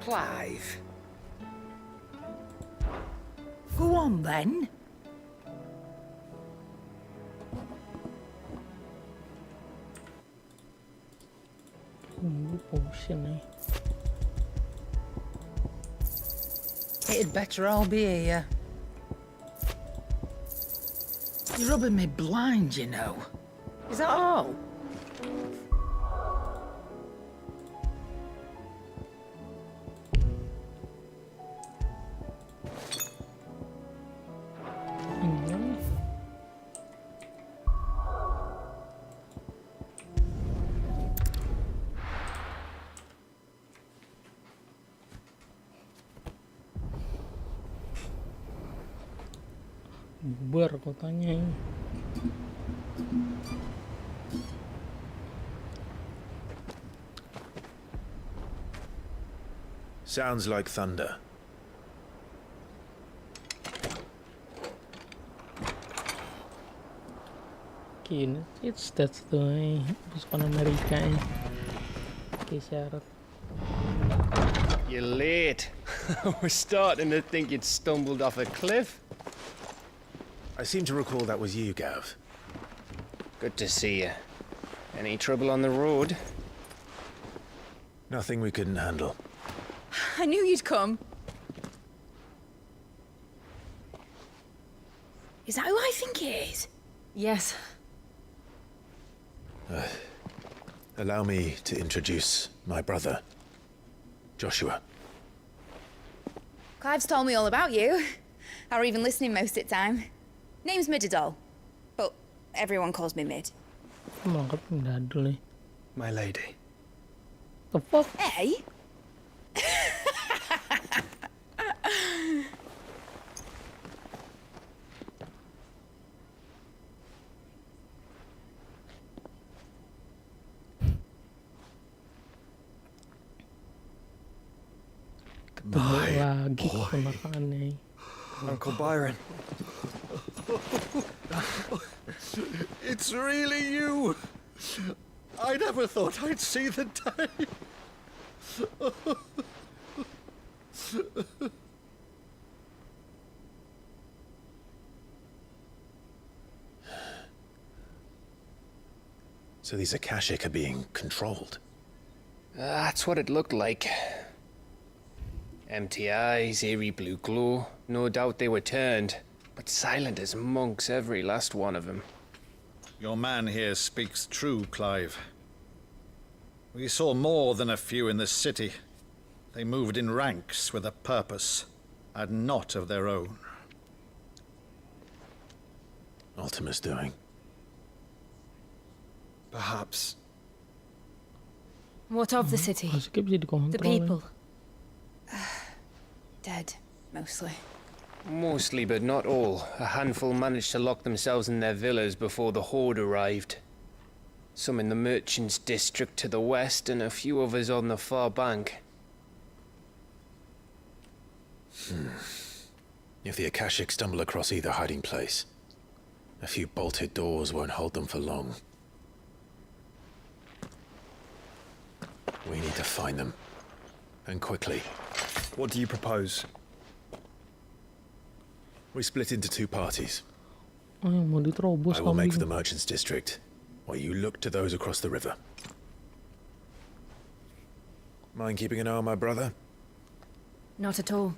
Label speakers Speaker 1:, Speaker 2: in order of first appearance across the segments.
Speaker 1: Clive.
Speaker 2: Go on then.
Speaker 3: Potion.
Speaker 2: It'd better all be here. You're rubbing me blind, you know. Is that all?
Speaker 3: Bubar kotanya ini.
Speaker 4: Sounds like thunder.
Speaker 3: Kini, it's that's tuh pasukan Amerika ini. Oke, syarat.
Speaker 1: You're late. We're starting to think you'd stumbled off a cliff.
Speaker 4: I seem to recall that was you, Gav.
Speaker 1: Good to see you. Any trouble on the road?
Speaker 4: Nothing we couldn't handle.
Speaker 5: I knew you'd come. Is that who I think it is?
Speaker 6: Yes.
Speaker 4: Allow me to introduce my brother, Joshua.
Speaker 5: Clive's told me all about you. Or even listening most of the time. Name's Midadol, but everyone calls me Mid.
Speaker 3: Melangkap dulu nih.
Speaker 1: My lady.
Speaker 3: The fuck?
Speaker 5: Hey?
Speaker 3: Ketemu lagi keponakannya.
Speaker 1: Uncle Byron.
Speaker 7: It's really you! I never thought I'd see the day.
Speaker 4: So these Akashic are being controlled.
Speaker 1: That's what it looked like. Empty eyes, eerie blue glow. No doubt they were turned, but silent as monks, every last one of them.
Speaker 7: Your man here speaks true, Clive. We saw more than a few in the city. They moved in ranks with a purpose, and not of their own.
Speaker 4: Ultima's doing.
Speaker 1: Perhaps.
Speaker 6: What of the city?
Speaker 3: Masuknya bisa dikontrol.
Speaker 6: The people?
Speaker 5: Dead, mostly.
Speaker 1: Mostly, but not all. A handful managed to lock themselves in their villas before the horde arrived. Some in the merchants' district to the west, and a few others on the far bank.
Speaker 4: If the Akashic stumble across either hiding place, a few bolted doors won't hold them for long. We need to find them. And quickly.
Speaker 8: What do you propose?
Speaker 4: We split into two parties.
Speaker 3: Oh, yang mau diterobos
Speaker 4: I will make for the
Speaker 3: kambing.
Speaker 4: merchants' district, while you look to those across the river. Mind keeping an eye on my brother?
Speaker 6: Not at all.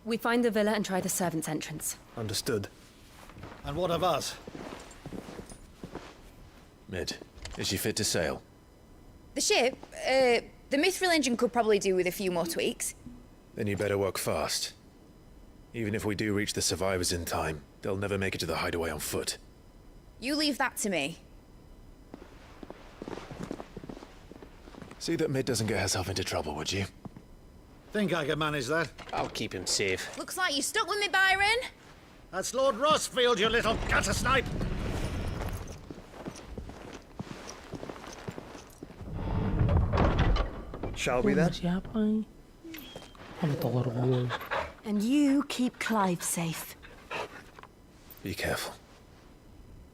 Speaker 6: We find the villa and try the servants' entrance.
Speaker 8: Understood.
Speaker 7: And what of us?
Speaker 4: Mid, is she fit to sail?
Speaker 5: The ship, the mithril engine could probably do with a few more tweaks.
Speaker 4: Then you better work fast. Even if we do reach the survivors in time, they'll never make it to the hideaway on foot.
Speaker 5: You leave that to me.
Speaker 4: See that Mid doesn't get herself into trouble, would you?
Speaker 7: Think I can manage that?
Speaker 1: I'll keep him safe.
Speaker 5: Looks like you stuck with me, Byron.
Speaker 7: That's Lord Rossfield, you little gutter snipe!
Speaker 8: Shall we
Speaker 3: Tuh,
Speaker 8: then?
Speaker 3: siapa ini? Am Thor gue.
Speaker 6: And you keep Clive safe.
Speaker 4: Be careful.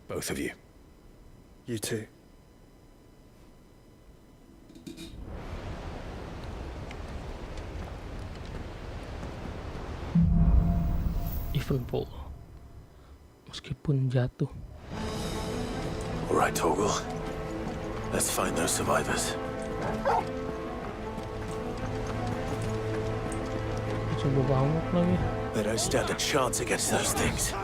Speaker 4: Both of you.
Speaker 8: You too.
Speaker 3: Event pool. Meskipun jatuh.
Speaker 4: All right, Torgal. Let's find those survivors.
Speaker 3: Coba bangun lagi.
Speaker 4: They don't stand a chance against those things.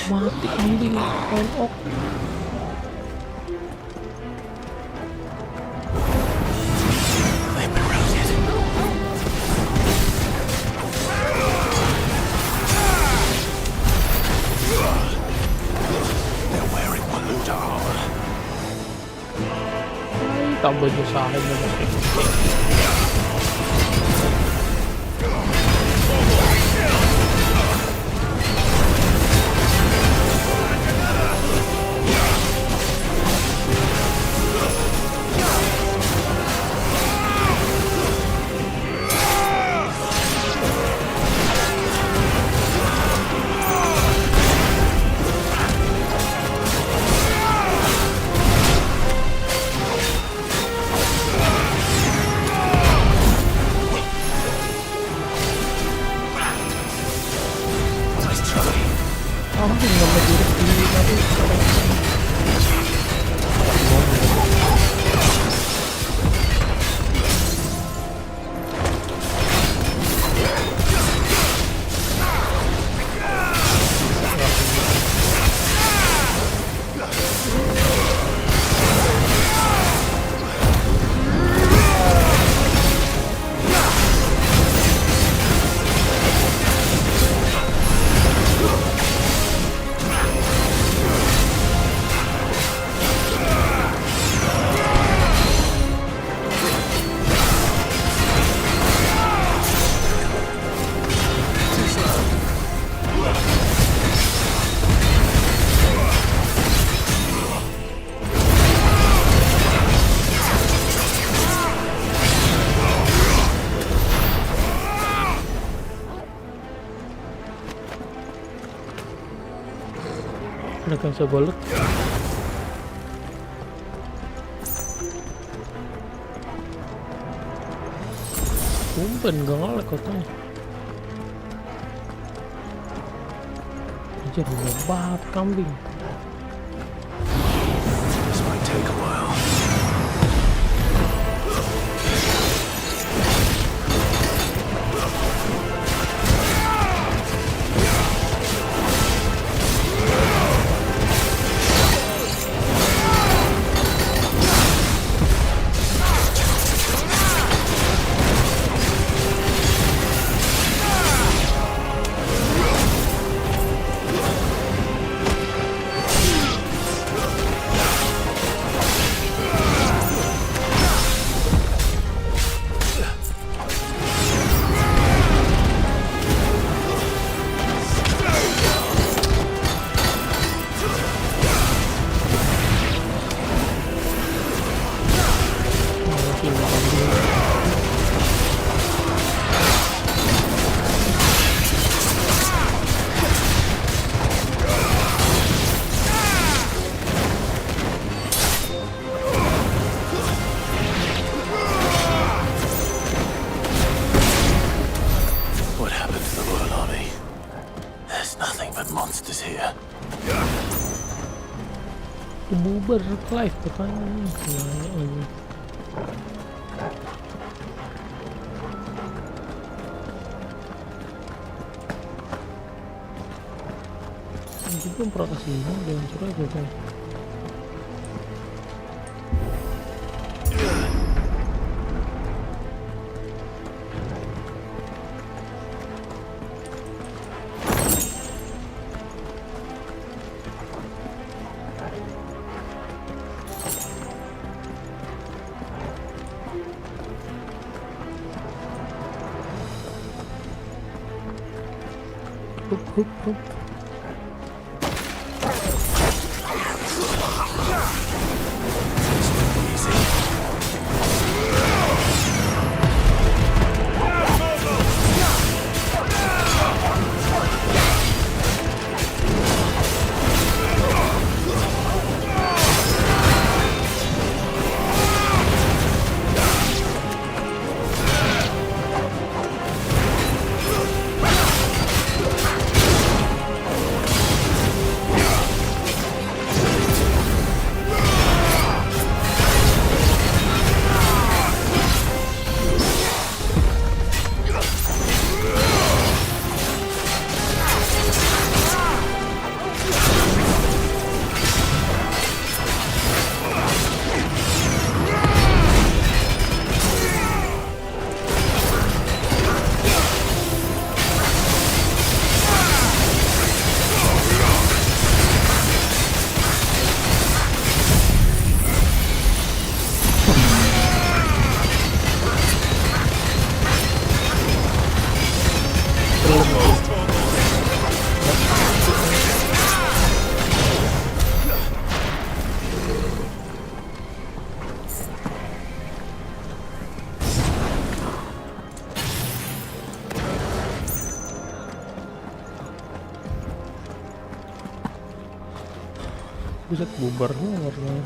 Speaker 3: Mati kambing. Konok.
Speaker 4: They've been routed. They're wearing Waluda armor.
Speaker 3: Tambah nyusahin banget. Orang tuh nggak berdiri di tapi mereka bisa golek. Tumben gak ngelek katanya. Anjir, lebat kambing.
Speaker 4: This might take a while. monsters here.
Speaker 3: Bubar Clive katanya. Ini belum protes ini udah hancur aja kan. Hup. Buset, bubar semua warnanya.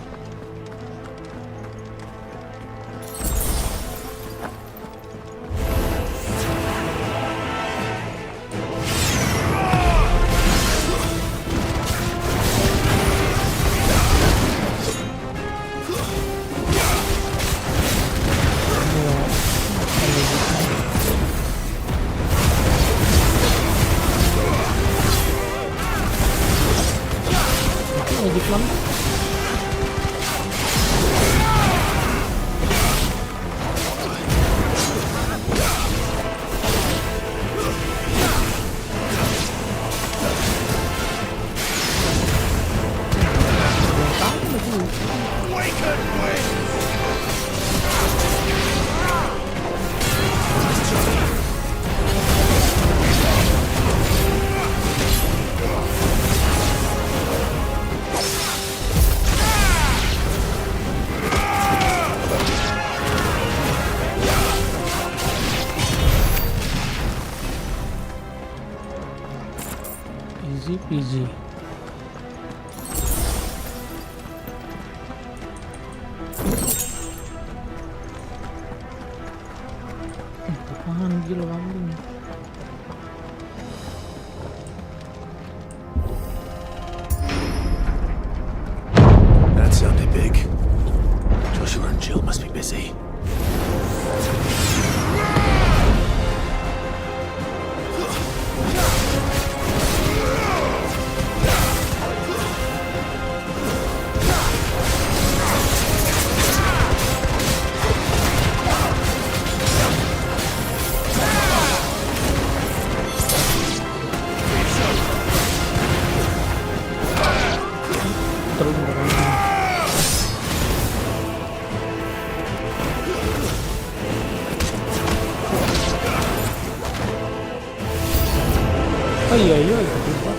Speaker 3: Magic lamp. Easy peasy. Apaan gila kambing?
Speaker 4: That sounded big. Joshua and Jill must be busy.
Speaker 3: Terus beneran. Oh iya itu lupa.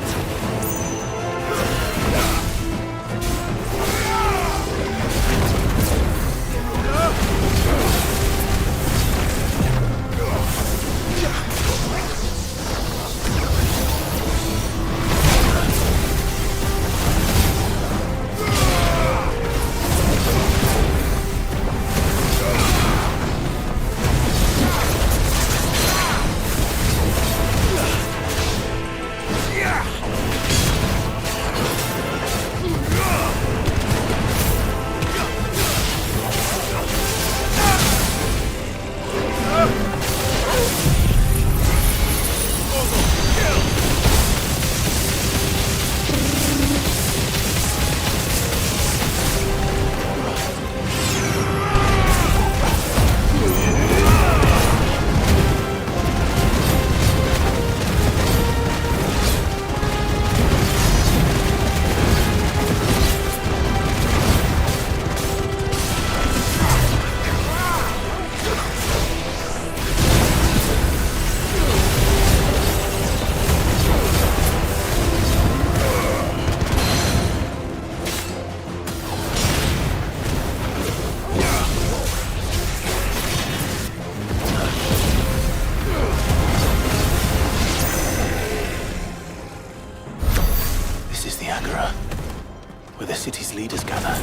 Speaker 4: Where the city's leaders gather.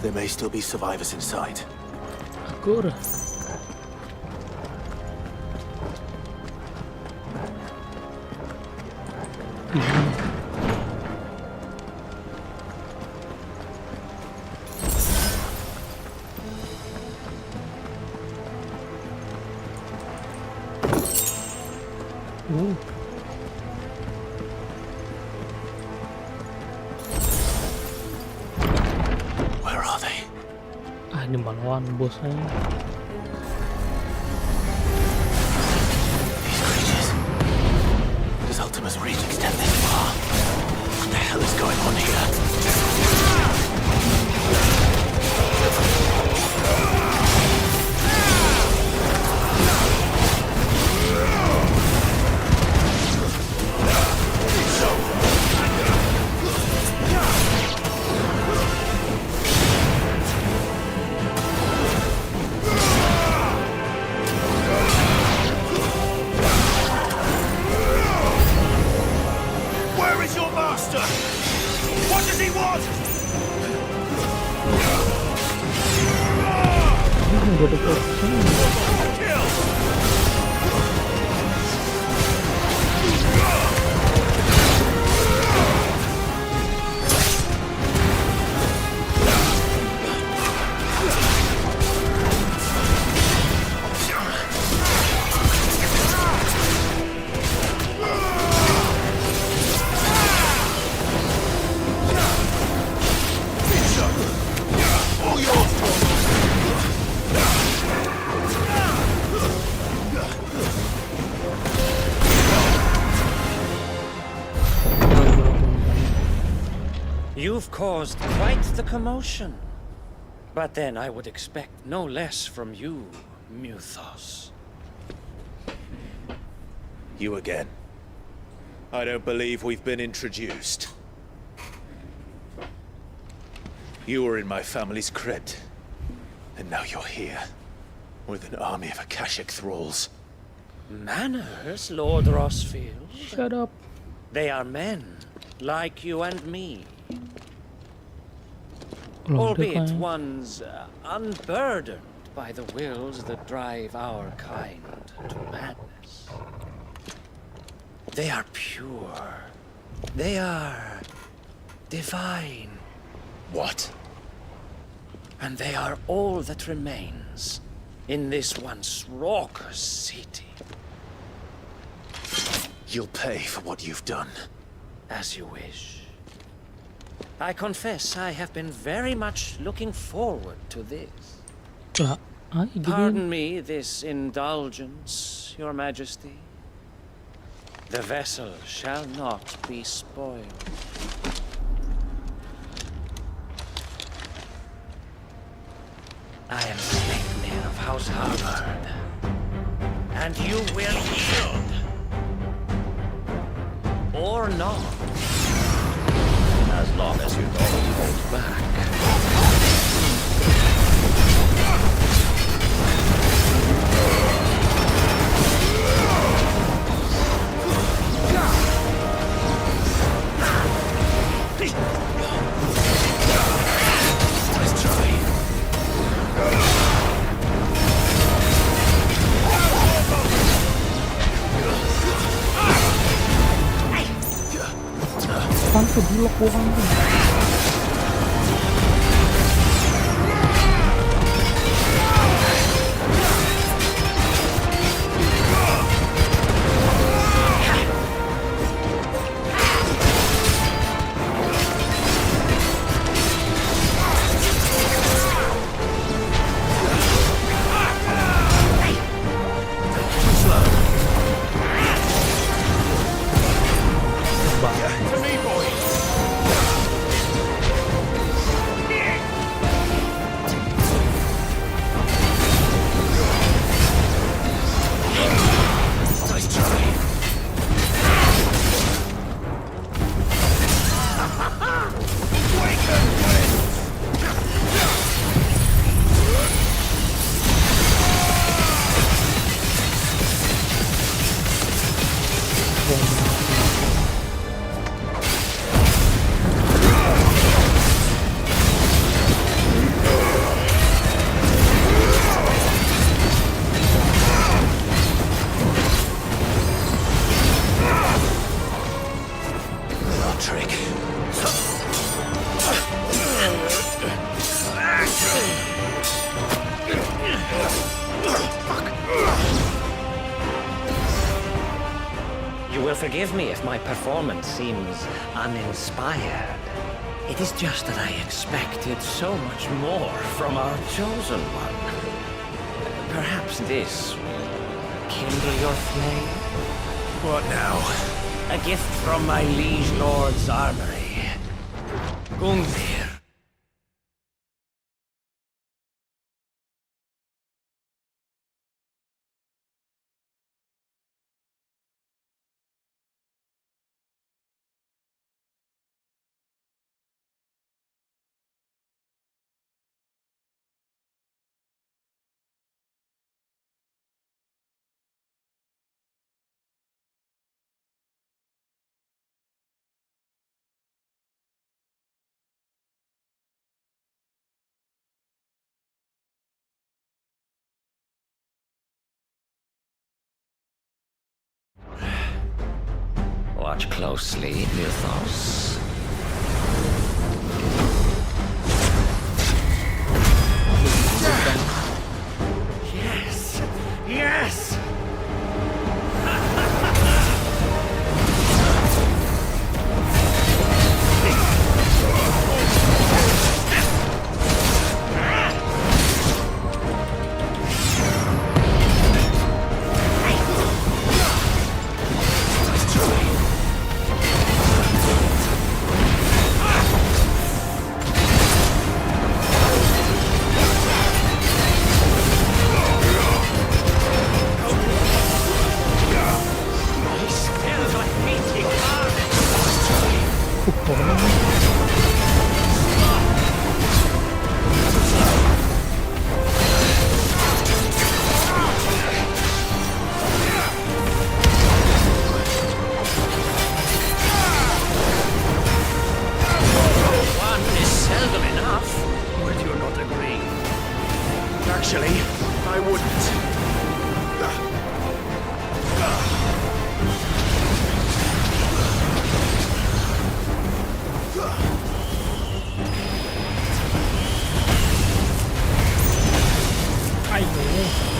Speaker 4: There may still be survivors inside.
Speaker 3: Agora.
Speaker 4: Where are they?
Speaker 3: Ah, di mana bosnya?
Speaker 4: These creatures. Does Ultima's reach extend this far? What the hell is going on here?
Speaker 9: Where is your master? What does he want?
Speaker 3: Udah ada protection.
Speaker 9: You've caused quite the commotion. But then I would expect no less from you, Muthos.
Speaker 4: You again. I don't believe we've been introduced. You were in my family's crypt, and now you're here, with an army of Akashic thralls.
Speaker 9: Manners, Lord Rossfield?
Speaker 3: Shut up.
Speaker 9: They are men, like you and me.
Speaker 3: Loh,
Speaker 9: Albeit
Speaker 3: udah,
Speaker 9: ones unburdened by the wills that drive our kind to madness. They are pure. They are divine.
Speaker 4: What?
Speaker 9: And they are all that remains in this once raucous city.
Speaker 4: You'll pay for what you've done.
Speaker 9: As you wish. I confess I have been very much looking forward to this.
Speaker 3: lah. Gini.
Speaker 9: Pardon me this indulgence, Your Majesty. The vessel shall not be spoiled. I am Sleipnir of House Harvard, and you will yield. Or not. As long as you don't hold back.
Speaker 4: Let's try.
Speaker 3: Apaan tuh blok bukan tuh?
Speaker 9: You will forgive me if my performance seems uninspired. It is just that I expected so much more from our chosen one. Perhaps this will kindle your flame?
Speaker 4: What now?
Speaker 9: A gift from my liege lord's armory. Gungnir. Watch closely, Mythos. Yes! Yes!
Speaker 4: Actually, I wouldn't.
Speaker 3: Ai no.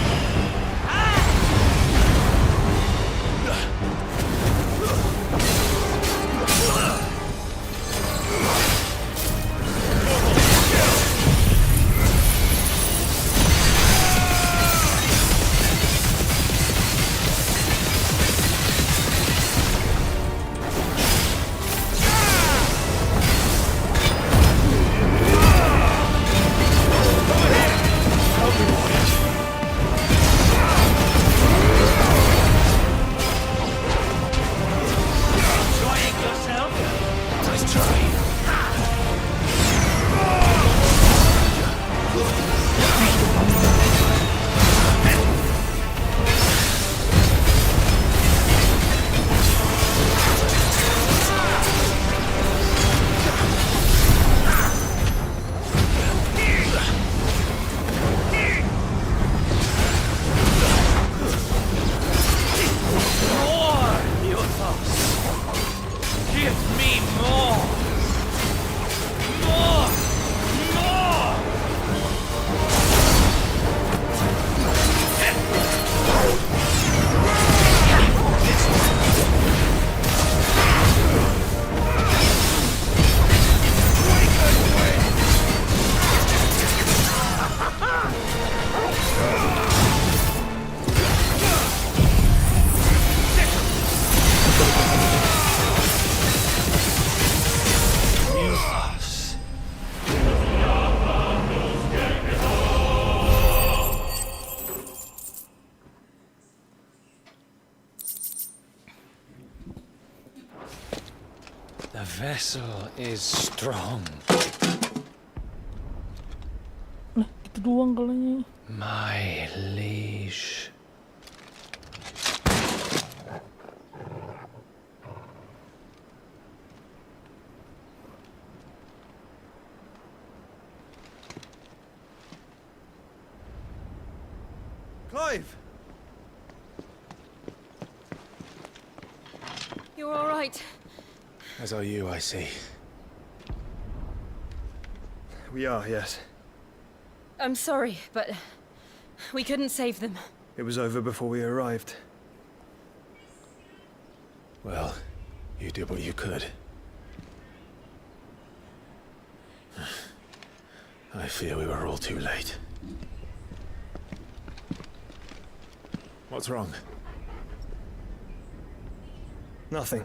Speaker 1: The vessel is strong.
Speaker 3: Nah, gitu doang kalanya.
Speaker 1: My liege.
Speaker 8: Clive!
Speaker 6: You're all right.
Speaker 4: As are you, I see.
Speaker 8: We are, yes.
Speaker 6: I'm sorry, but we couldn't save them.
Speaker 8: It was over before we arrived.
Speaker 4: Well, you did what you could. I fear we were all too late. What's wrong?
Speaker 8: Nothing.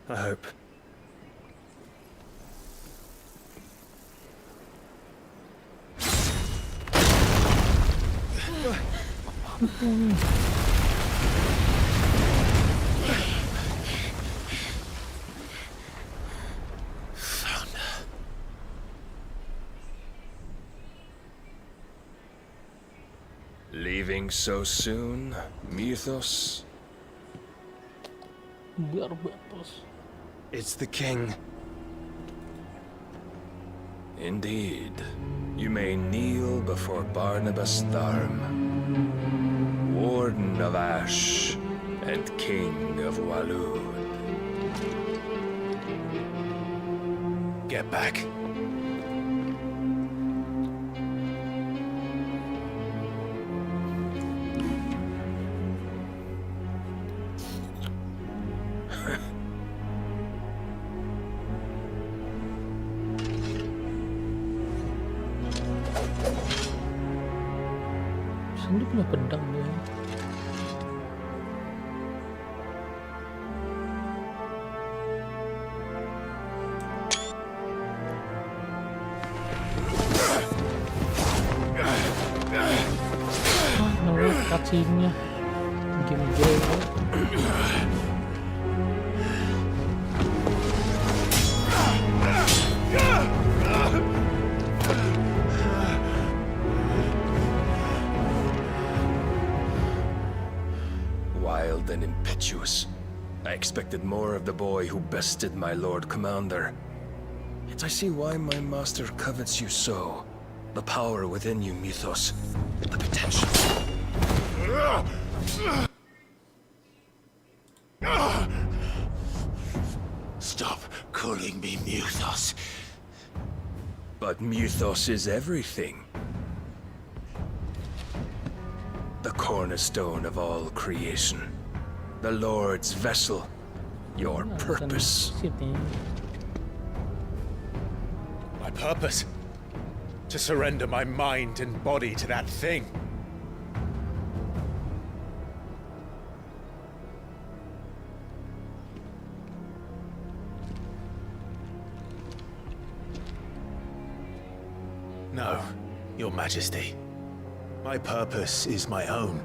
Speaker 8: I hope.
Speaker 10: Leaving so soon, Mythos?
Speaker 3: Biar batas.
Speaker 8: It's the king.
Speaker 10: Indeed. You may kneel before Barnabas Tharm, Warden of Ash, and king of Walud.
Speaker 4: Get back.
Speaker 3: Sini punya pedang dia. Ngeliat cutscene-nya game-game.
Speaker 10: Wild and impetuous. I expected more of the boy who bested my Lord Commander. Yet I see why my master covets you so. The power within you, Mythos. The potential.
Speaker 4: Stop calling me Mythos.
Speaker 10: But Mythos is everything. The cornerstone of all creation. The Lord's vessel. Your purpose.
Speaker 4: My purpose? To surrender my mind and body to that thing. No, Your Majesty. My purpose is my own.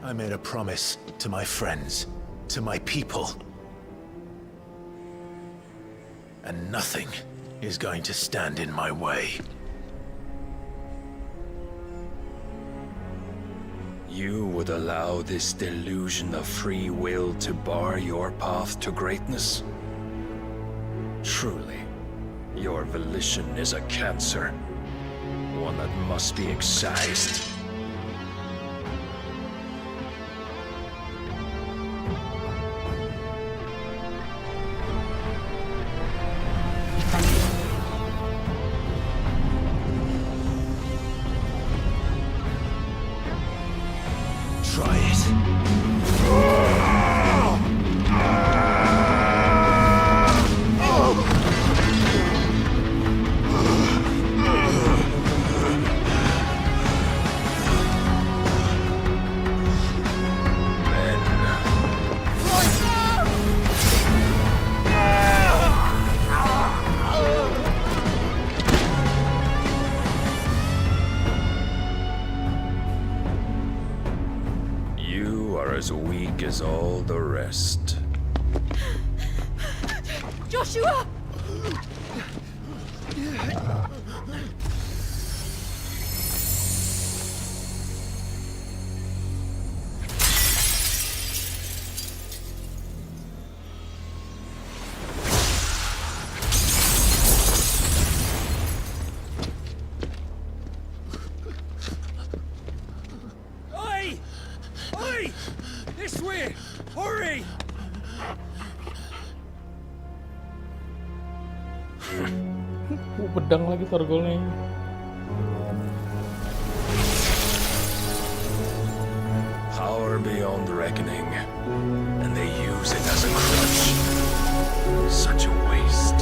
Speaker 4: I made a promise to my friends, to my people. And nothing is going to stand in my way.
Speaker 10: You would allow this delusion of free will to bar your path to greatness? Truly, your volition is a cancer. One that must be excised.
Speaker 4: Try it.
Speaker 10: As weak as all the rest.
Speaker 6: Joshua!
Speaker 10: Oi! Oi! This way! Hurry!
Speaker 3: Pedang lagi torgolnya.
Speaker 10: Power beyond reckoning, and they use it as a crutch. Such a waste.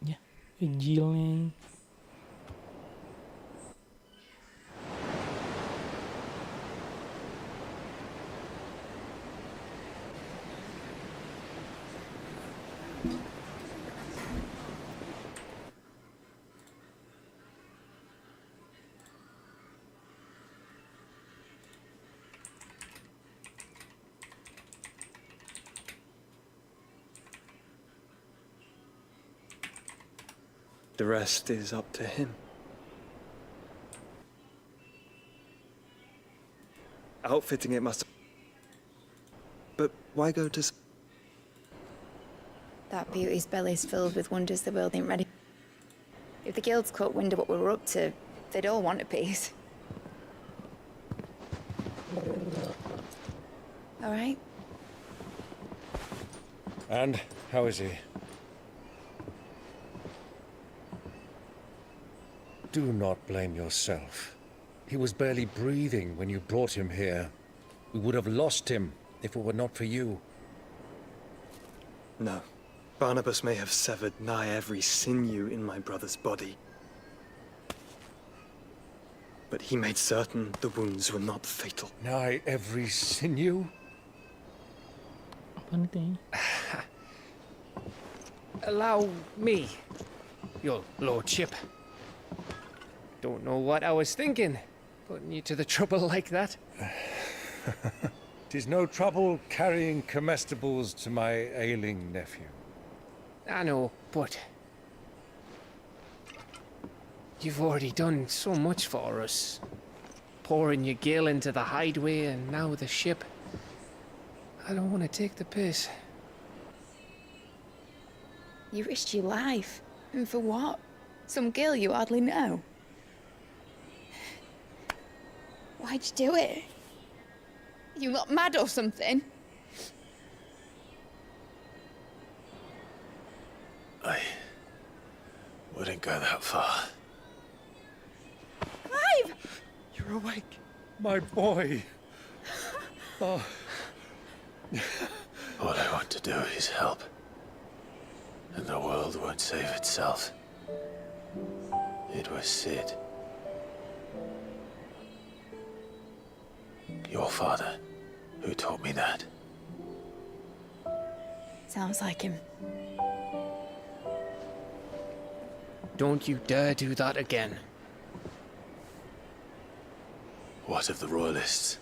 Speaker 3: Ya, kecilnya.
Speaker 8: The rest is up to him. Outfitting it must... But why go to...
Speaker 5: That beauty's belly's filled with wonders the world ain't ready. If If the guilds caught wind of what we were up to, they'd all want a piece. All right?
Speaker 11: And how is he? Do not blame yourself. He was barely breathing when you brought him here. We would have lost him if it were not for you.
Speaker 8: No. Barnabas may have severed nigh every sinew in my brother's body. But he made certain the wounds were not fatal.
Speaker 11: Nigh every sinew?
Speaker 3: Apa nih kayaknya?
Speaker 1: Allow me, your lordship. Don't know what I was thinking, putting you to the trouble like that.
Speaker 11: 'Tis no trouble carrying comestibles to my ailing nephew.
Speaker 1: I know, but you've already done so much for us. Pouring your gale into the hideaway and now the ship. I don't want to take the piss.
Speaker 5: You risked your life. And for what? Some girl you hardly know. Why'd you do it? You lot mad or something?
Speaker 4: I wouldn't go that far.
Speaker 5: Clive!
Speaker 8: You're awake.
Speaker 11: My boy! Oh.
Speaker 4: All I want to do is help. And the world won't save itself. It was Sid. Your father, who taught me that.
Speaker 5: Sounds like him.
Speaker 1: Don't you dare do that again.
Speaker 4: What of the royalists?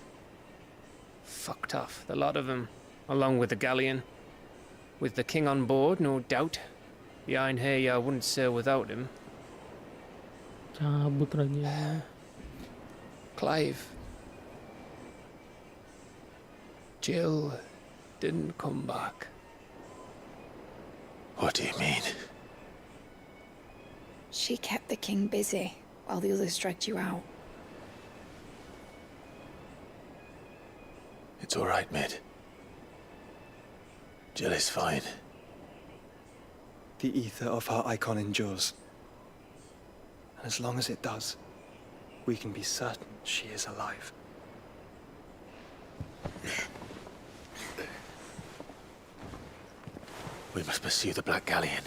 Speaker 1: Fucked off, the lot of them, along with the galleon. With the king on board, no doubt. Behind here, I wouldn't sail without him.
Speaker 3: Cabut aja.
Speaker 1: Clive. Jill didn't come back.
Speaker 4: What do you mean?
Speaker 5: She kept the king busy while the others dragged you out.
Speaker 4: It's all right, Mid. Jill is fine.
Speaker 8: The ether of her icon endures. And as long as it does, we can be certain she is alive.
Speaker 4: We must pursue the Black Galleon.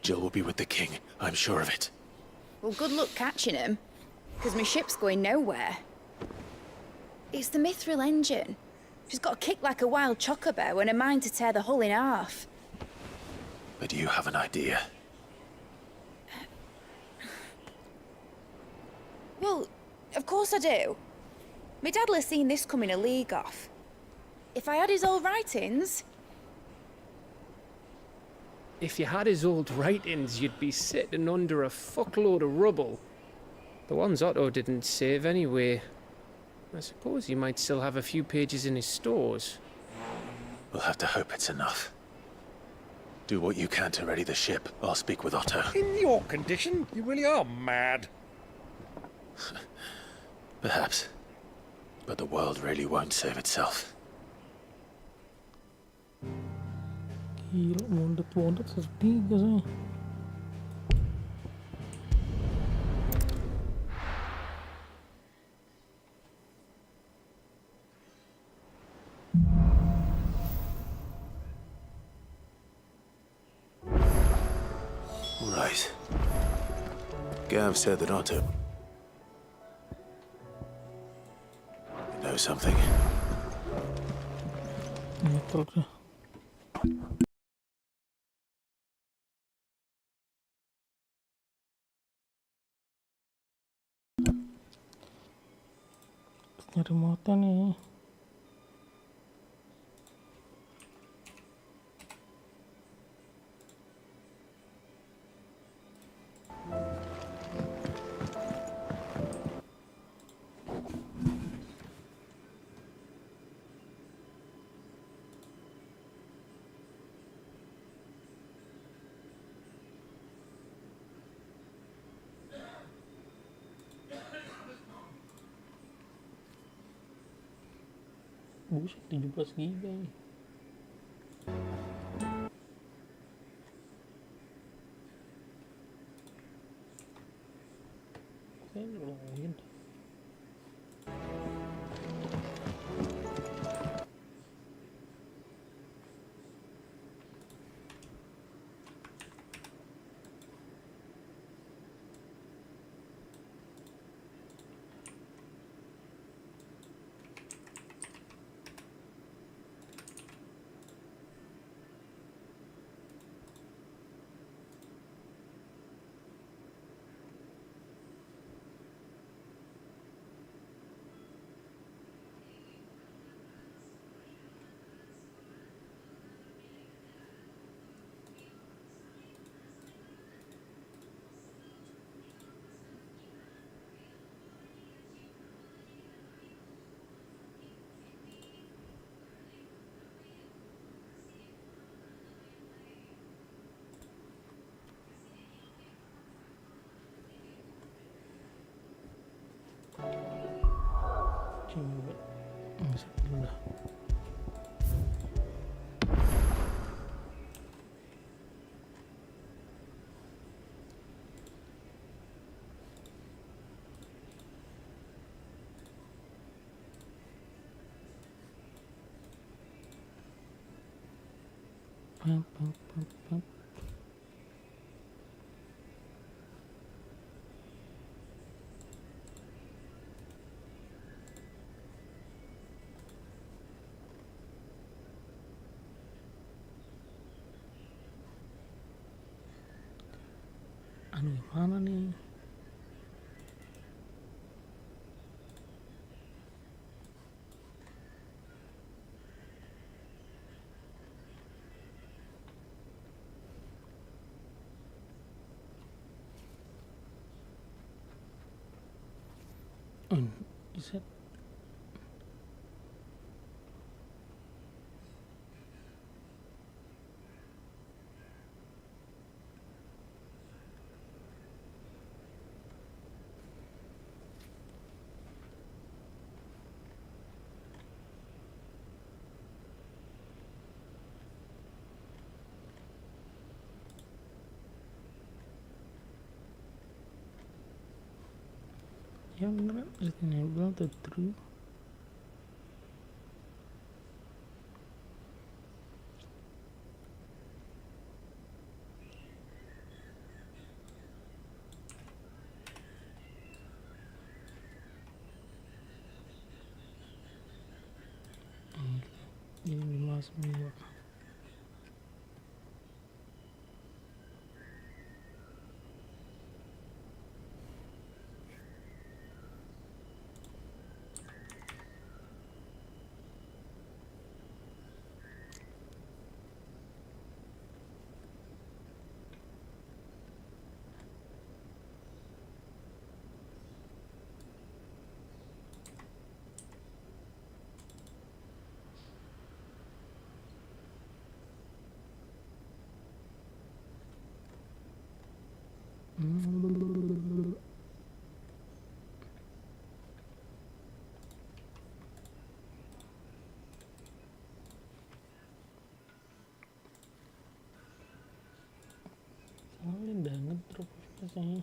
Speaker 4: Jill will be with the king, I'm sure of it.
Speaker 5: Well, good luck catching him, because my ship's going nowhere. It's the Mithril engine. She's got a kick like a wild chocobo and a mind to tear the hull in half.
Speaker 4: But do you have an idea?
Speaker 5: Well, of course I do. My dad'll have seen this coming a league off. If I had his old writings...
Speaker 1: If you had his old writings, you'd be sitting under a fuckload of rubble. The ones Otto didn't save anyway. I suppose he might still have a few pages in his stores.
Speaker 4: We'll have to hope it's enough. Do what you can to ready the ship. I'll speak with Otto.
Speaker 11: In your condition, you really are mad.
Speaker 4: Perhaps. But the world really won't save itself.
Speaker 3: Gila, mundet setiga sih.
Speaker 4: Right. Gav said that Otto... You know something?
Speaker 3: Ini truk sih. Nyari motor nih. Buset, 17 giga ini. Oke, lumayan. Coba masak dulu dah. Pap. Aduh, gimana nih? Bisa. Ya beneran, reasonable to true. Ini mas semua. Soalnya udah ngedrop rasanya.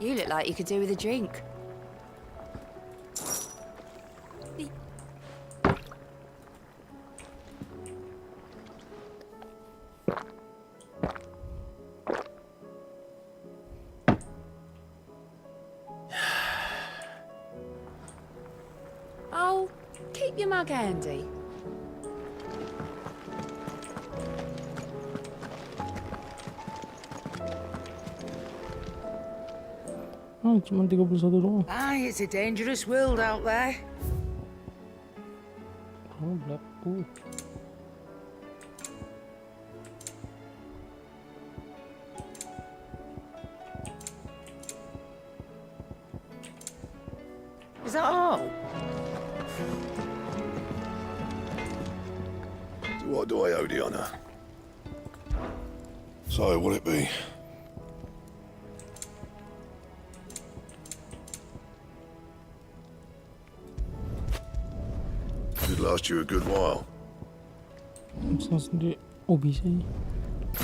Speaker 6: You look like you could do with a drink. Oh, keep your mug handy.
Speaker 3: cuma 31 doang.
Speaker 2: Aye, it's a dangerous world out there.
Speaker 3: Oh, black.
Speaker 2: Is that all?
Speaker 12: What do I owe the honor? So, will it be? Should last you a good while.
Speaker 3: Bisa sendiri. Oh, bisa ya.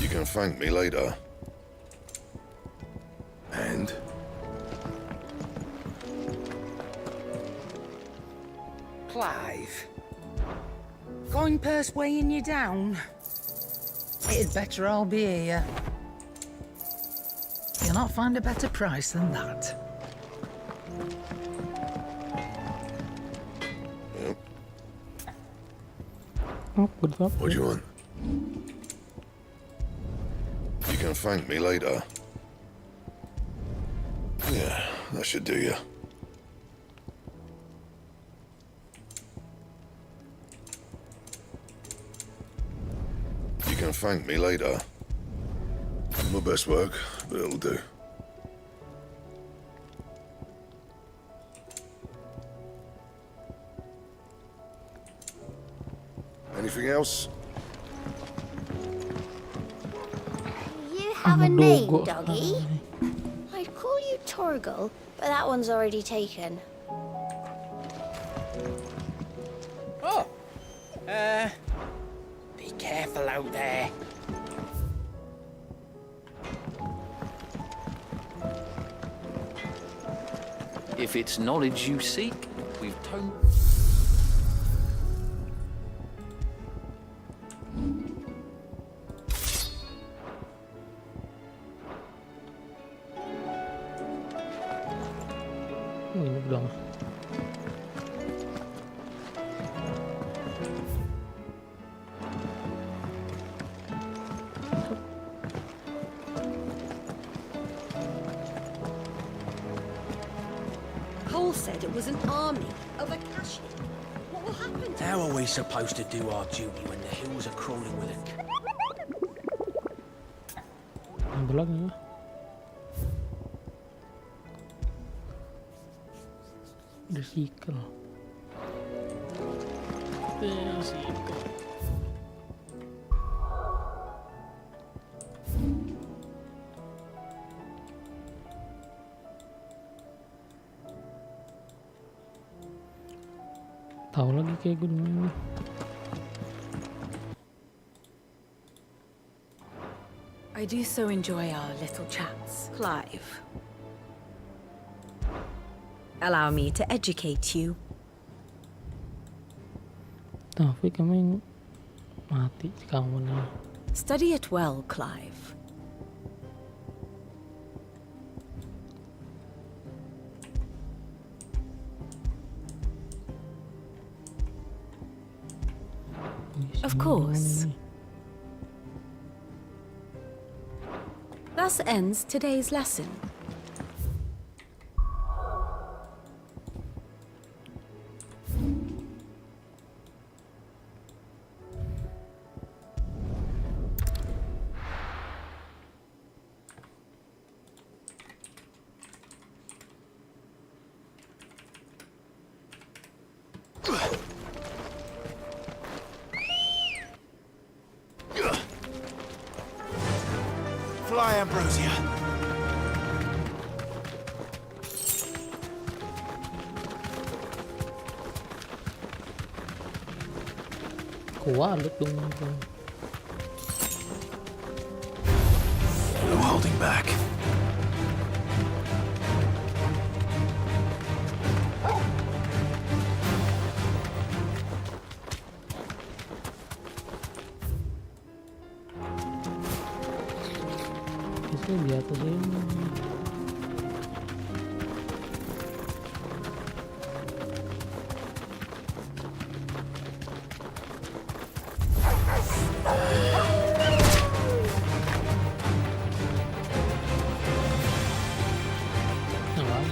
Speaker 12: You can thank me later. And?
Speaker 2: Clive. Going purse weighing you down? It'd better all be here. You'll not find a better price than that.
Speaker 12: What do you want? You can thank me later. Yeah, that should do you. You can thank me later. My best work, but it'll do. Anything else?
Speaker 13: You have a name, doggy? I'd call you Torgal, but that one's already taken.
Speaker 2: Oh! Be careful out there.
Speaker 14: If it's knowledge you seek, we've
Speaker 3: Ini belum.
Speaker 6: Cole said it was an army of Akashi. What will happen to
Speaker 9: How are we supposed to do our duty when the hills are crawling with it?
Speaker 3: Ambil lagi ya. Desikel. Desikel. Tahu lagi kayak gue dimana.
Speaker 6: I do so enjoy our little chats, Clive. Allow me to educate you.
Speaker 3: Tapi kami mati kamu nih.
Speaker 6: Study it well, Clive. Of course. Thus ends today's lesson.
Speaker 4: Fly, Ambrosia.
Speaker 3: Kualat dong.
Speaker 4: No holding back.
Speaker 3: Bisa di atas ini. Nah,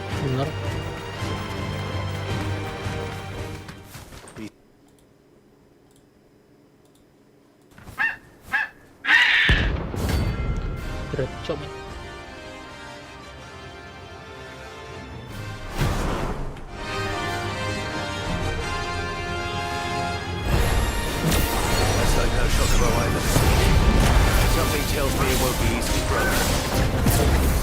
Speaker 14: tells me it won't be easily broken.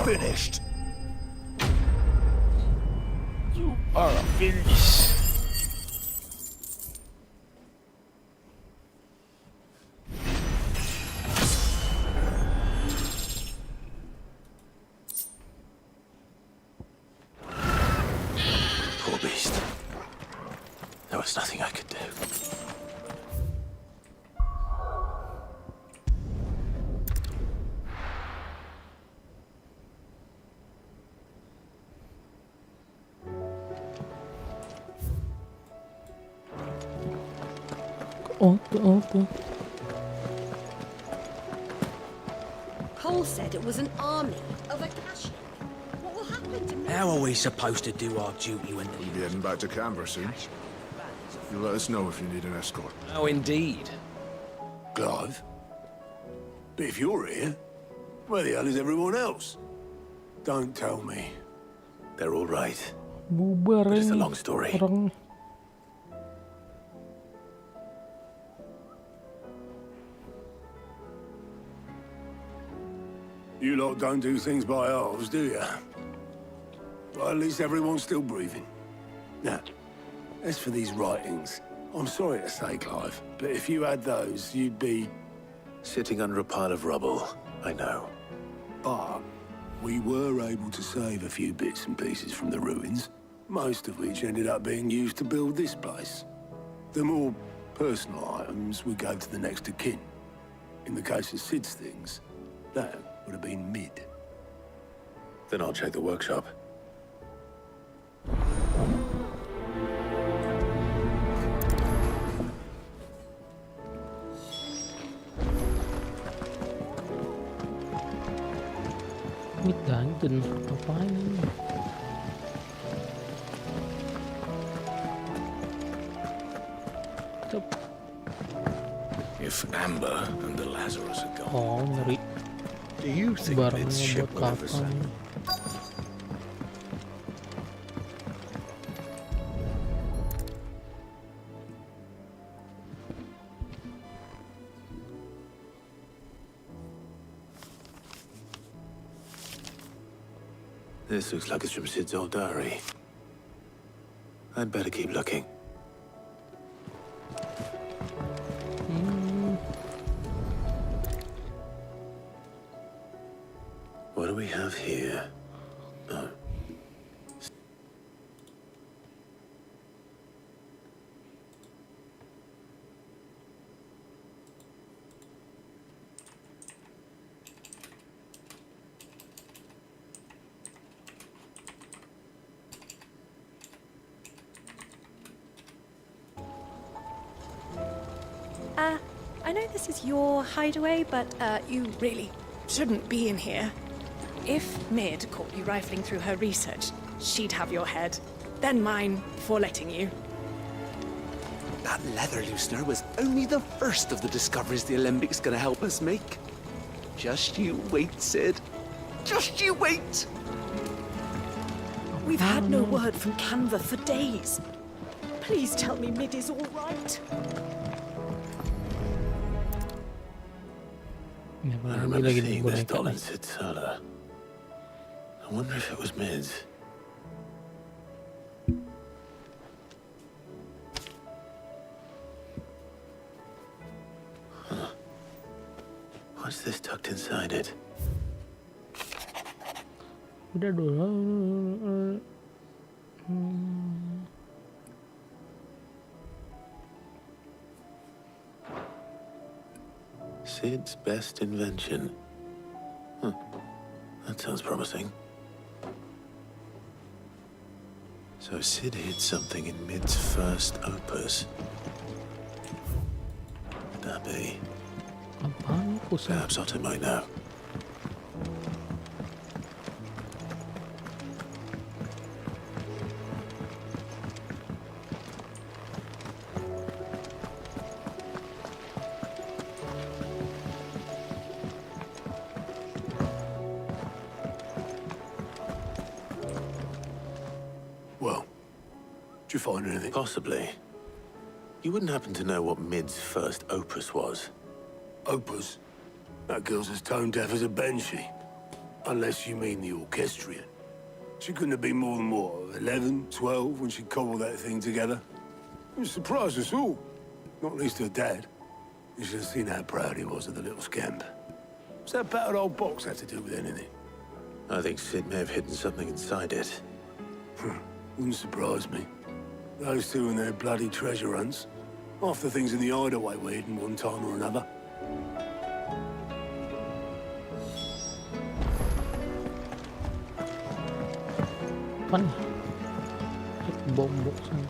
Speaker 4: Finished.
Speaker 1: You are finished.
Speaker 4: Poor beast. There was nothing I could do.
Speaker 6: Cole said it was an army of Akashi. What will happen to me?
Speaker 14: How are we supposed to do our duty when
Speaker 12: We'll be heading back to Canberra soon. You'll let us know if you need an escort.
Speaker 14: Oh, indeed.
Speaker 4: Clive? But if you're here, where the hell is everyone else? Don't tell me. They're all right. But it's a long story. You lot don't do things by halves, do you? Well, at least everyone's still breathing. Now, as for these writings, I'm sorry to say, Clive, but if you had those, you'd be... sitting under a pile of rubble, I know. But we were able to save a few bits and pieces from the ruins, most of which ended up being used to build this place. The more personal items we gave to the next of kin. In the case of Sid's things, that would have been mid. Then I'll check the workshop.
Speaker 3: Dungeon, ngapain ini?
Speaker 4: If Amber and the Lazarus are gone,
Speaker 3: Oh, nyari
Speaker 4: do you think Mid's
Speaker 3: barangnya
Speaker 4: ship
Speaker 3: buat
Speaker 4: will ever
Speaker 3: kapan?
Speaker 4: sail? This looks like it's from Sid's old diary. I'd better keep looking. What do we have here? Oh.
Speaker 15: I know this is your hideaway, but you really shouldn't be in here. If Mid caught you rifling through her research, she'd have your head, then mine for letting you.
Speaker 16: That leather loosener was only the first of the discoveries the Alembics gonna help us make. Just you wait, Sid. Just you wait!
Speaker 15: We've had no word from Canva for days. Please tell me Mid is all right.
Speaker 4: I remember seeing this doll in Sid's cellar. I wonder if it was Mid's. Huh. What's this tucked inside it?
Speaker 3: Udah dulu.
Speaker 4: Sid's best invention. Huh. That sounds promising. So Sid hid something in Mid's first opus. Could that be? Perhaps Otto might know. Well, did you find anything? Possibly. You wouldn't happen to know what Mid's first opus was? Opus? That girl's as tone deaf as a banshee. Unless you mean the orchestrion. She couldn't have been more than, what, 11, 12 when she cobbled that thing together? It surprised us all. Not least her dad. You should have seen how proud he was of the little scamp. What's that battered old box have to do with anything? I think Sid may have hidden something inside it. Wouldn't surprise me. Those two and their bloody treasure hunts. Half the things in the hideaway were hidden one time or another.
Speaker 3: Apa nih? Bom boxnya.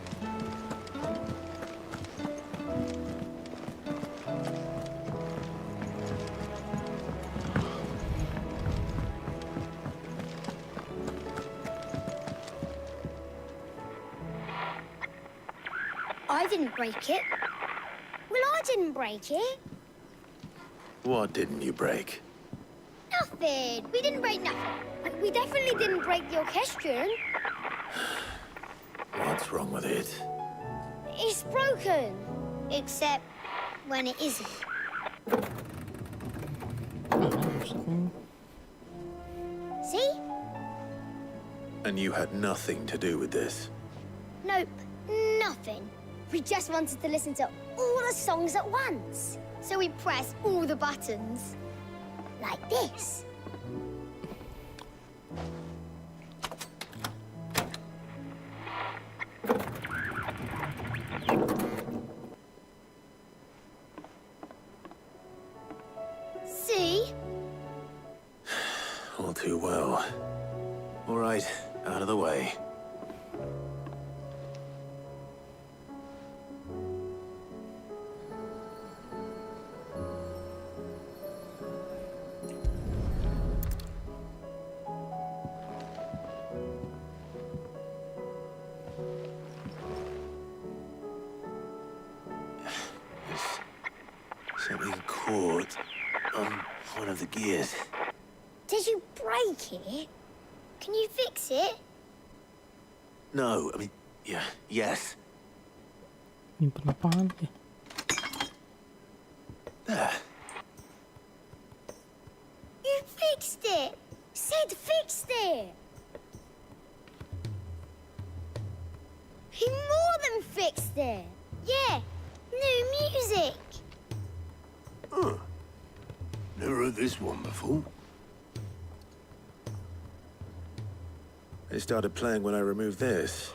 Speaker 13: I didn't break it. Well, I didn't break it.
Speaker 4: What didn't you break?
Speaker 13: Nothing. We didn't break nothing. We definitely didn't break the orchestrion.
Speaker 4: What's wrong with it?
Speaker 13: It's broken. Except when it isn't. See?
Speaker 4: And you had nothing to do with this?
Speaker 13: Nope, nothing. We just wanted to listen to all the songs at once. So we pressed all the buttons. Like this. See?
Speaker 4: All too well. All right, out of the way. Something caught on one of the gears.
Speaker 13: Did you break it? Can you fix it?
Speaker 4: No, I mean, yeah, yes.
Speaker 3: Nyimpen apaan ya?
Speaker 4: There.
Speaker 13: You fixed it! Sid fixed it! He more than fixed it! Yeah, new music!
Speaker 4: Huh. Never heard this one before. It started playing when I removed this.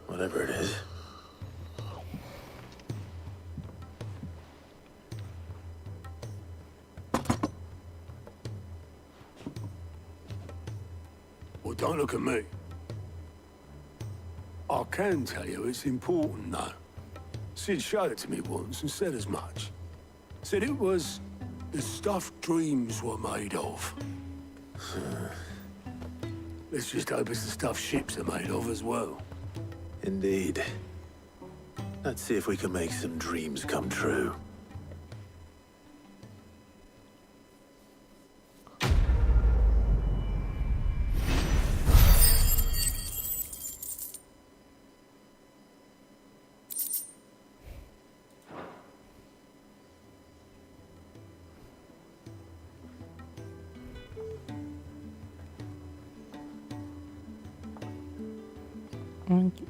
Speaker 4: Whatever it is. Well, don't look at me. I can tell you it's important, though. Sid showed it to me once and said as much. Said it was the stuff dreams were made of. Let's just hope it's the stuff ships are made of as well.
Speaker 17: Indeed. Let's see if we can make some dreams come true.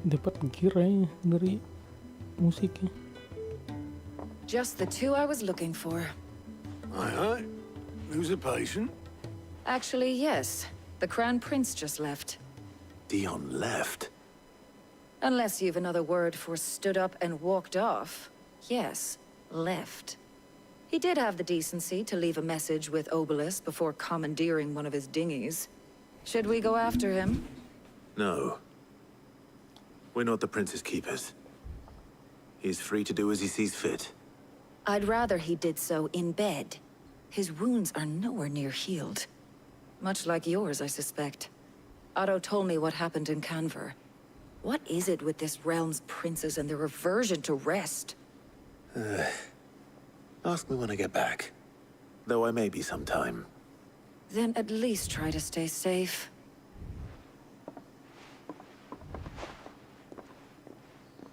Speaker 3: Dapat gear ya dari musiknya.
Speaker 18: Just the two I was looking for.
Speaker 4: Aye. Who's a patient?
Speaker 18: Actually, yes. The Crown Prince just left.
Speaker 17: Dion left?
Speaker 18: Unless you've another word for stood up and walked off. Yes, left. He did have the decency to leave a message with Obelisk before commandeering one of his dinghies. Should we go after him?
Speaker 17: No. We're not the Prince's keepers. He's free to do as he sees fit.
Speaker 18: I'd rather he did so in bed. His wounds are nowhere near healed. Much like yours, I suspect. Otto told me what happened in Canver. What is it with this realm's princes and their aversion to rest?
Speaker 17: Ask me when I get back. Though I may be sometime.
Speaker 18: Then at least try to stay safe.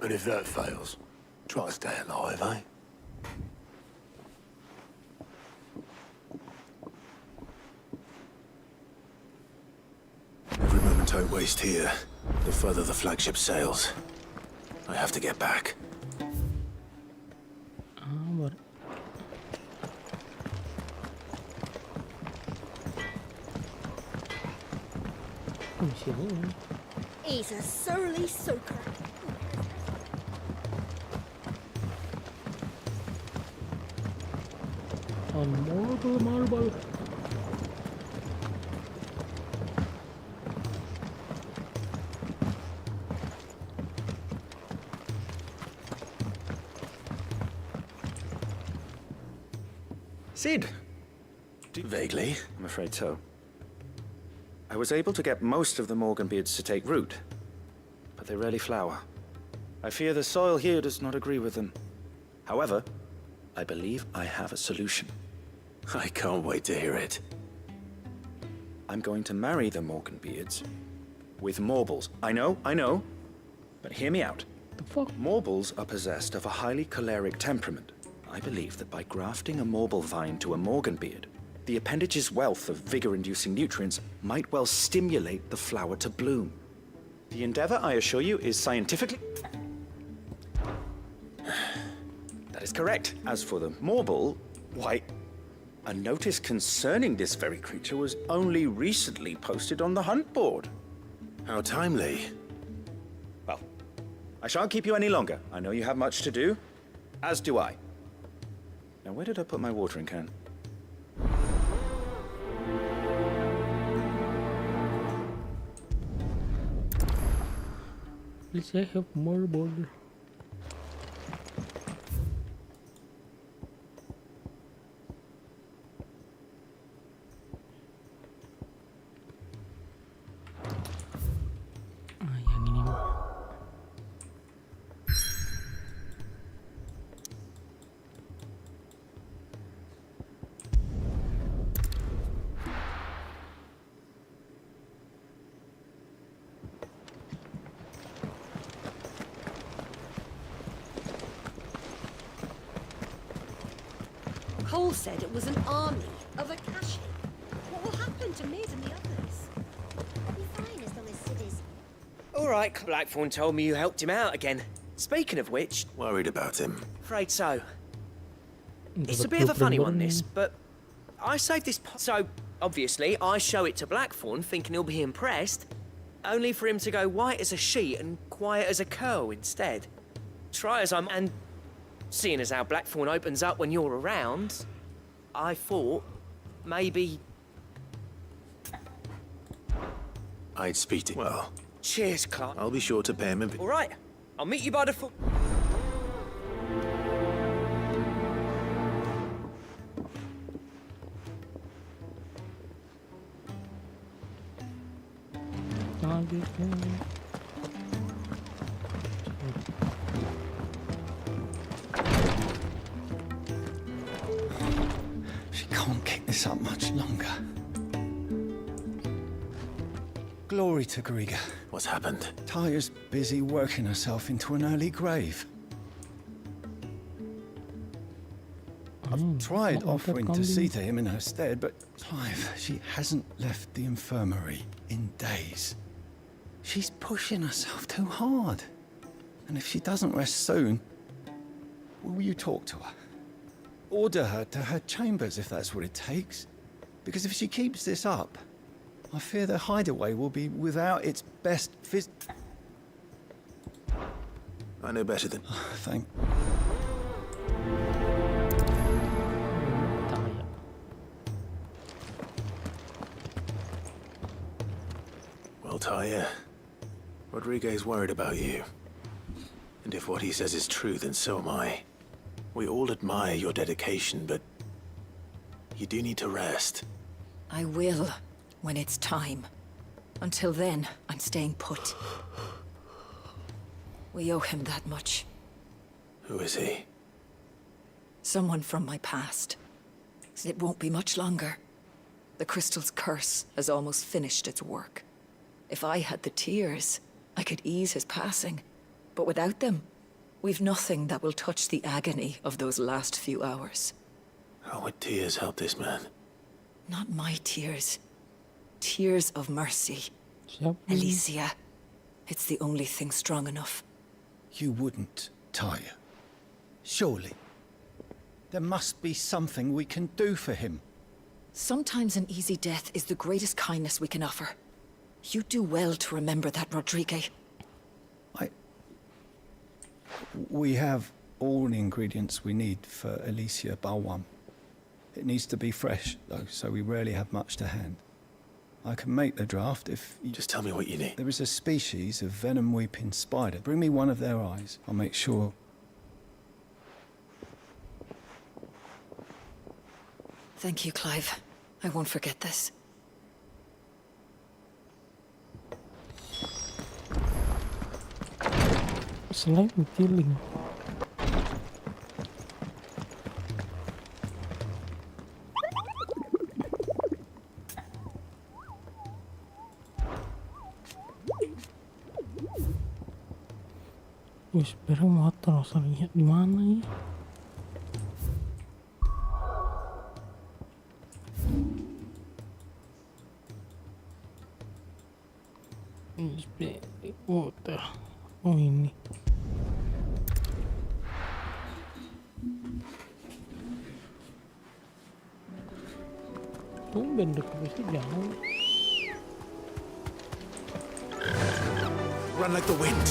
Speaker 4: And if that fails, try to stay alive, eh?
Speaker 17: Every moment I waste here, the further the flagship sails. I have to get back.
Speaker 13: He's a surly soaker.
Speaker 3: On marble.
Speaker 19: Sid?
Speaker 17: Vaguely.
Speaker 19: I'm afraid so. I was able to get most of the Morganbeards to take root, but they rarely flower. I fear the soil here does not agree with them. However, I believe I have a solution.
Speaker 17: I can't wait to hear it.
Speaker 19: I'm going to marry the Morganbeards with Morbles. I know, but hear me out.
Speaker 3: The fuck?
Speaker 19: Morbles are possessed of a highly choleric temperament. I believe that by grafting a Morble vine to a Morganbeard, the appendage's wealth of vigor-inducing nutrients might well stimulate the flower to bloom. The endeavor, I assure you, is scientifically... That is correct. As for the Morble, why, a notice concerning this very creature was only recently posted on the hunt board.
Speaker 17: How timely.
Speaker 19: Well, I shan't keep you any longer. I know you have much to do, as do I. Now, where did I put my watering can?
Speaker 3: Please, I have marble. Yang ini mah.
Speaker 20: Cole said it was an army of Akashi. What will happen to Mid and the others?
Speaker 13: I'll be fine as long as Sid is.
Speaker 1: All right, Blackthorn told me you helped him out again. Speaking of which...
Speaker 17: Worried about him.
Speaker 1: Afraid so. It's a bit of a funny one, this, but I saved this... So, obviously, I show it to Blackthorn, thinking he'll be impressed, only for him to go white as a sheet and quiet as a curl instead. Try as I'm... And seeing as how Blackthorn opens up when you're around, I thought maybe...
Speaker 17: I'd speak to... Well...
Speaker 1: Cheers, Clark.
Speaker 17: I'll be sure to pay him a...
Speaker 1: All right, I'll meet you by the...
Speaker 3: lagi kan.
Speaker 21: She can't keep this up much longer. Glory to Griga.
Speaker 17: What's happened?
Speaker 21: Taya's busy working herself into an early grave. I've tried offering to see to him in her stead, but Clive, she hasn't left the infirmary in days. She's pushing herself too hard. And if she doesn't rest soon, will you talk to her? Order her to her chambers if that's what it takes. Because if she keeps this up, I fear the hideaway will be without its best
Speaker 17: I know better than...
Speaker 21: Thank...
Speaker 17: Well, Taya, Rodriguez worried about you. And if what he says is true, then so am I. We all admire your dedication, but you do need to rest.
Speaker 18: I will, when it's time. Until then, I'm staying put. We owe him that much.
Speaker 17: Who is he?
Speaker 18: Someone from my past. It won't be much longer. The crystal's curse has almost finished its work. If I had the tears, I could ease his passing. But without them, we've nothing that will touch the agony of those last few hours.
Speaker 17: How would tears help this man?
Speaker 18: Not my tears. Tears of mercy. Alicia. It's the only thing strong enough.
Speaker 21: You wouldn't, Taya. Surely. There must be something we can do for him.
Speaker 18: Sometimes an easy death is the greatest kindness we can offer. You do well to remember that, Rodrigue.
Speaker 21: We have all the ingredients we need for Alicia Balwam. It needs to be fresh, though, so we rarely have much to hand. I can make the draft if you...
Speaker 17: Just tell me what you need.
Speaker 21: There is a species of venom-weeping spider. Bring me one of their eyes. I'll make sure...
Speaker 18: Thank you, Clive. I won't forget this.
Speaker 3: Selain killing. Wih, sepeda motor aslinya di mana ya? Ini sepeda motor. Oh ini. Tumben dekat jauh.
Speaker 17: Run like the wind.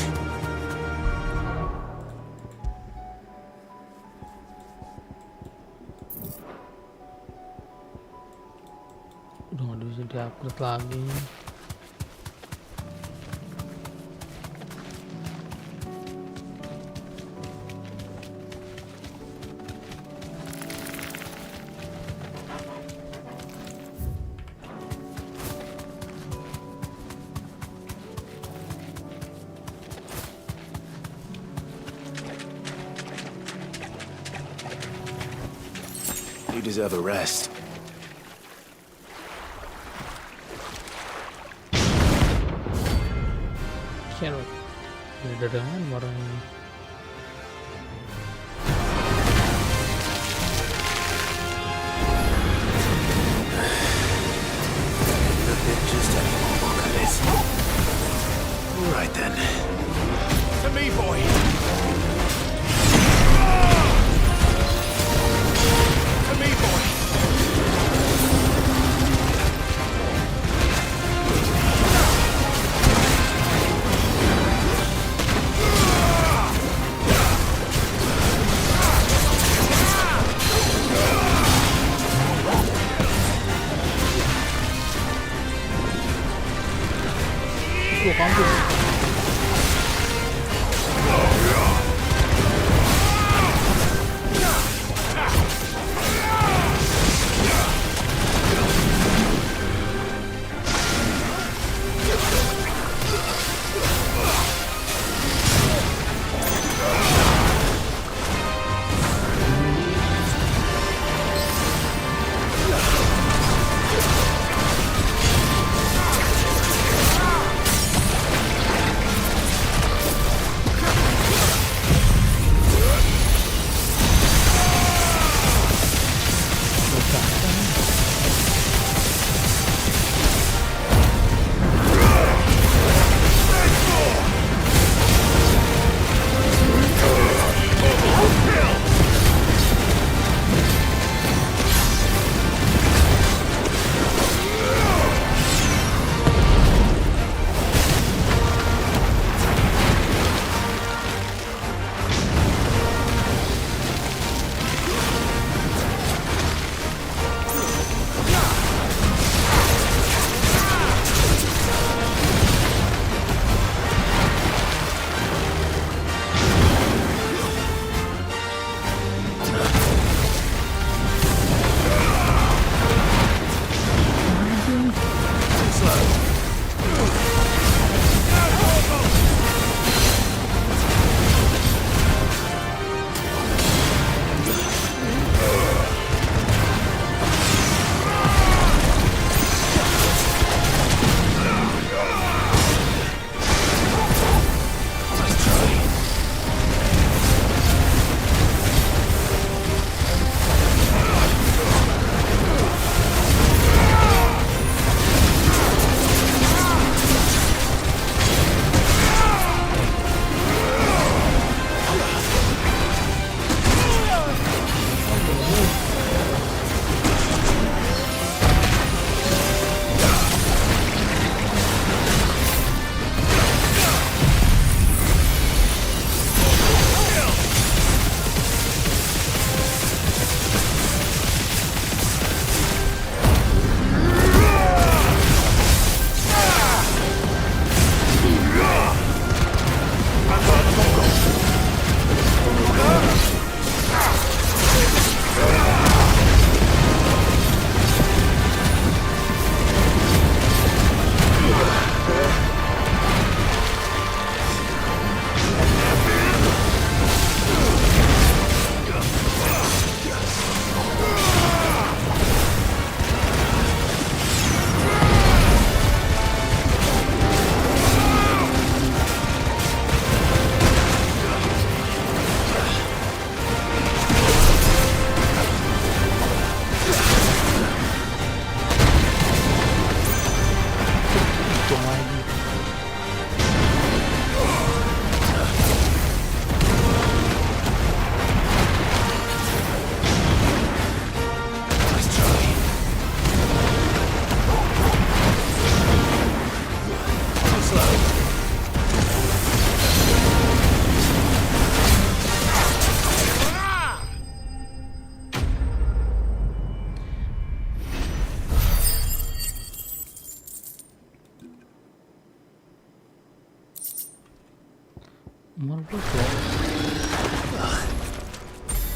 Speaker 3: Udah nggak bisa diupgrade lagi.
Speaker 17: You deserve a rest.
Speaker 3: Share. Udah dengan orang ini.
Speaker 17: Right then. To me, boy. To me, boy.
Speaker 3: Dua kampus.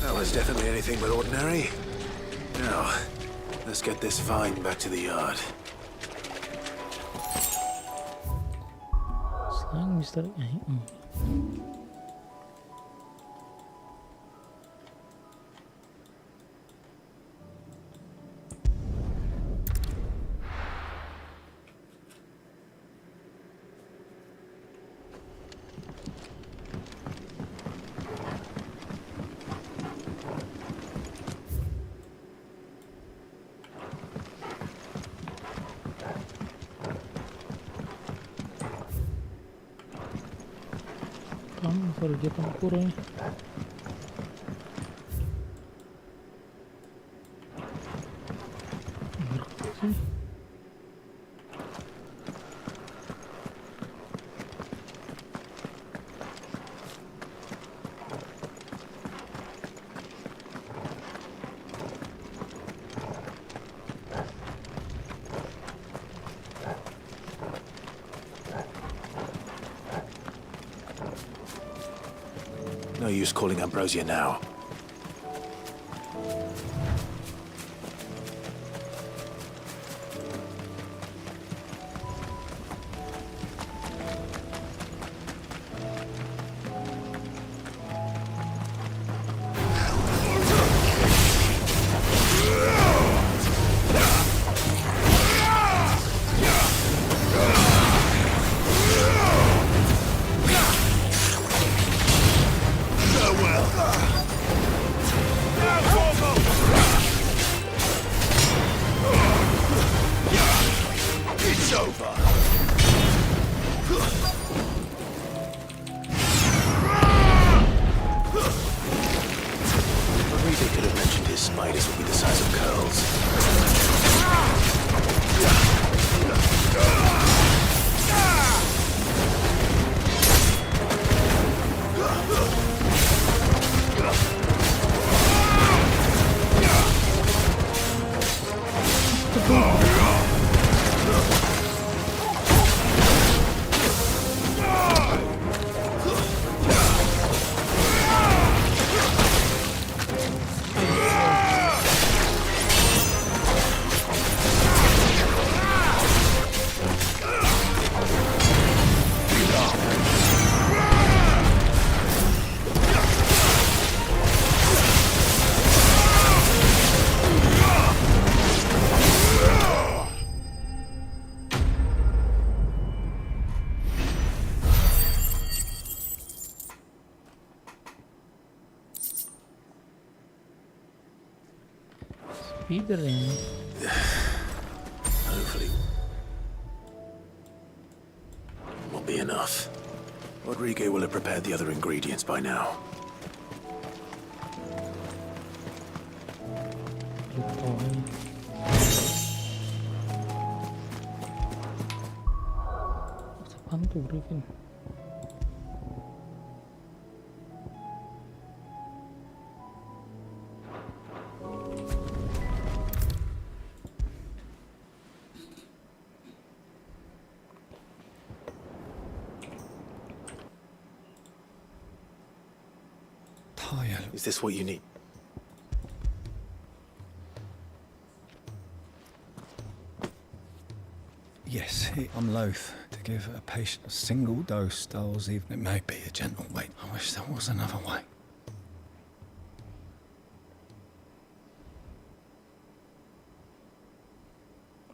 Speaker 17: That was definitely anything but ordinary. Now, let's get this vine back to the yard.
Speaker 3: Selain misteri dia tempur ini.
Speaker 17: No use calling Ambrosia now. Hopefully, will be enough. Rodrigo will have prepared the other ingredients by now.
Speaker 3: Apaan tuh briefing?
Speaker 17: Is this what you need?
Speaker 21: Yes, I'm loath to give a patient a single dose, Styles, even it may be a gentle weight. I wish there was another way.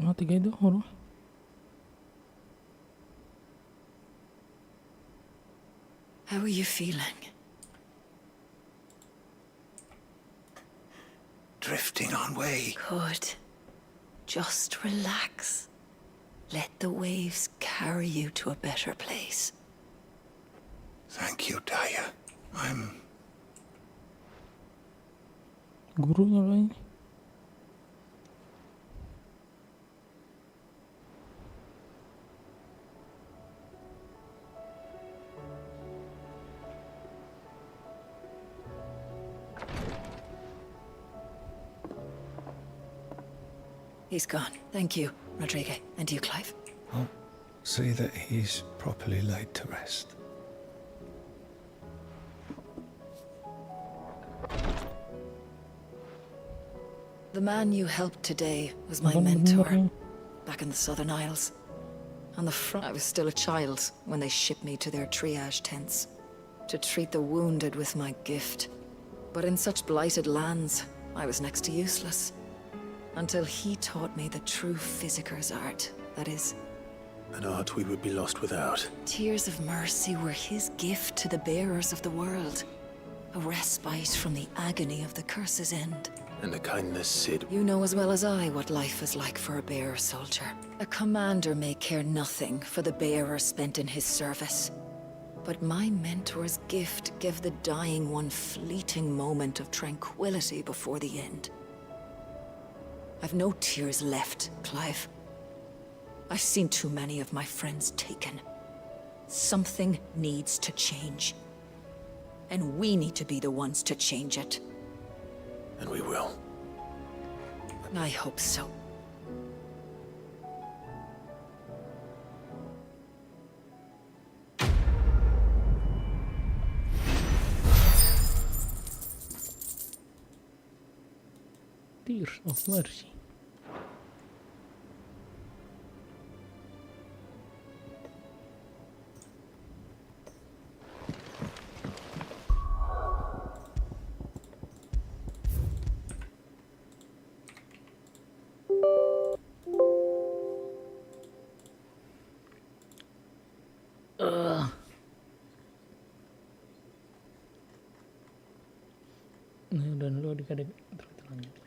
Speaker 3: Mati kayak dahulu.
Speaker 18: How are you feeling?
Speaker 21: Drifting on way.
Speaker 18: Good. Just relax. Let the waves carry you to a better place.
Speaker 21: Thank you, Daya. I'm...
Speaker 3: Gurunya lah ini.
Speaker 18: He's gone. Thank you, Rodrigo. And you, Clive.
Speaker 21: I'll see that he's properly laid to rest.
Speaker 18: The man you helped today was my mentor, back in the Southern Isles. On the front, I was still a child when they shipped me to their triage tents, to treat the wounded with my gift. But in such blighted lands, I was next to useless. Until he taught me the true physicker's art, that is.
Speaker 17: An art we would be lost without.
Speaker 18: Tears of mercy were his gift to the bearers of the world. A respite from the agony of the curse's end.
Speaker 17: And a kindness, Cid.
Speaker 18: You know as well as I what life is like for a bearer soldier. A commander may care nothing for the bearer spent in his service. But my mentor's gift gave the dying one fleeting moment of tranquility before the end. I've no tears left, Clive. I've seen too many of my friends taken. Something needs to change. And we need to be the ones to change it.
Speaker 17: And we will.
Speaker 18: I hope so.
Speaker 3: Tears of Mercy. Download kadang terlanjut.